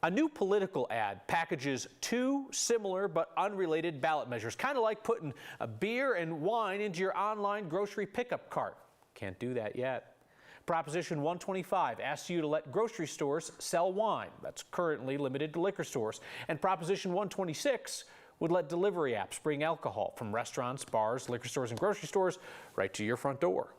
A new political ad packages two similar but unrelated ballot measures, kind of like putting a beer and wine into your online grocery pickup cart. Can't do that yet. Proposition 125 asks you to let grocery stores sell wine. That's currently limited to liquor stores. And Proposition 126 would let delivery apps bring alcohol from restaurants, bars, liquor stores, and grocery stores right to your front door.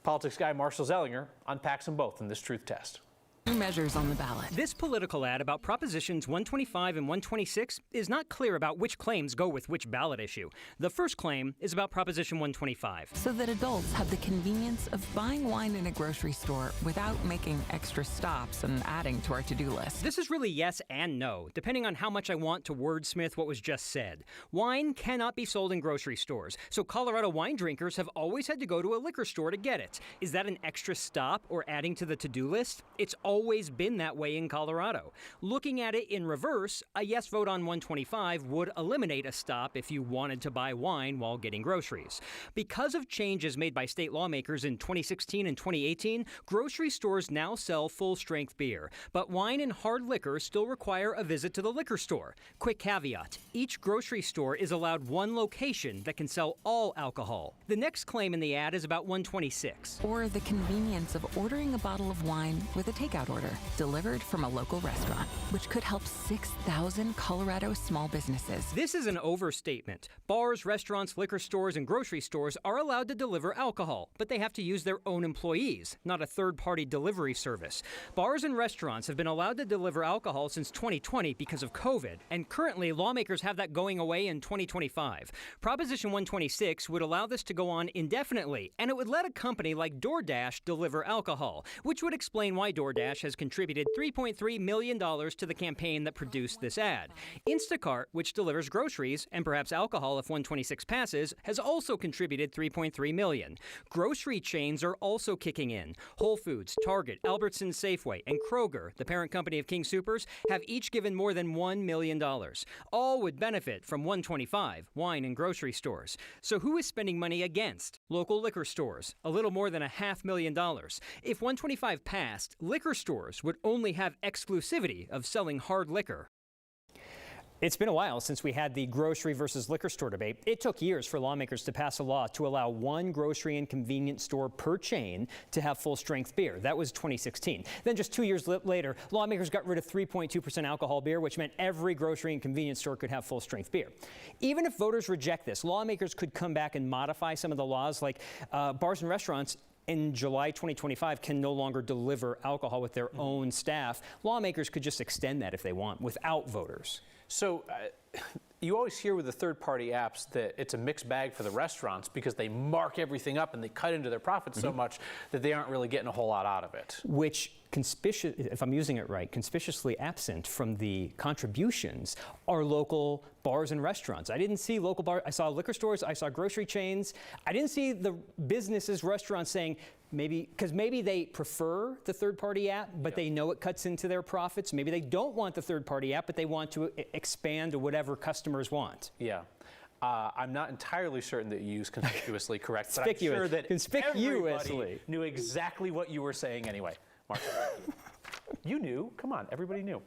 Politics guy Marshall Zellinger unpacks them both in this truth test. Two measures on the ballot. This political ad about Propositions 125 and 126 is not clear about which claims go with which ballot issue. The first claim is about Proposition 125. So that adults have the convenience of buying wine in a grocery store without making extra stops and adding to our to-do list. This is really yes and no, depending on how much I want to wordsmith what was just said. Wine cannot be sold in grocery stores, so Colorado wine drinkers have always had to go to a liquor store to get it. Is that an extra stop or adding to the to-do list? It's always been that way in Colorado. Looking at it in reverse, a yes vote on 125 would eliminate a stop if you wanted to buy wine while getting groceries. Because of changes made by state lawmakers in 2016 and 2018, grocery stores now sell full-strength beer, but wine and hard liquor still require a visit to the liquor store. Quick caveat, each grocery store is allowed one location that can sell all alcohol. The next claim in the ad is about 126. Or the convenience of ordering a bottle of wine with a takeout order delivered from a local restaurant, which could help 6,000 Colorado small businesses. This is an overstatement. Bars, restaurants, liquor stores, and grocery stores are allowed to deliver alcohol, but they have to use their own employees, not a third-party delivery service. Bars and restaurants have been allowed to deliver alcohol since 2020 because of COVID, and currently lawmakers have that going away in 2025. Proposition 126 would allow this to go on indefinitely, and it would let a company like DoorDash deliver alcohol, which would explain why DoorDash has contributed $3.3 million to the campaign that produced this ad. Instacart, which delivers groceries and perhaps alcohol if 126 passes, has also contributed $3.3 million. Grocery chains are also kicking in. Whole Foods, Target, Albertsons Safeway, and Kroger, the parent company of King Soopers, have each given more than $1 million. All would benefit from 125, wine and grocery stores. So who is spending money against? Local liquor stores, a little more than $500,000. If 125 passed, liquor stores would only have exclusivity of selling hard liquor. It's been a while since we had the grocery versus liquor store debate. It took years for lawmakers to pass a law to allow one grocery and convenience store per chain to have full-strength beer. That was 2016. Then just 2 years later, lawmakers got rid of 3.2% alcohol beer, which meant every grocery and convenience store could have full-strength beer. Even if voters reject this, lawmakers could come back and modify some of the laws, like bars and restaurants in July 2025 can no longer deliver alcohol with their own staff. Lawmakers could just extend that if they want without voters. So you always hear with the third-party apps that it's a mixed bag for the restaurants because they mark everything up and they cut into their profits so much that they aren't really getting a whole lot out of it. Which, if I'm using it right, conspicuously absent from the contributions are local bars and restaurants. I didn't see local bars. I saw liquor stores. I saw grocery chains. I didn't see the businesses, restaurants saying, because maybe they prefer the third-party app, but they know it cuts into their profits. Maybe they don't want the third-party app, but they want to expand to whatever customers want. Yeah. I'm not entirely certain that you use conspicuously correct, but I'm sure that everybody knew exactly what you were saying anyway. Mark, you knew. Come on, everybody knew.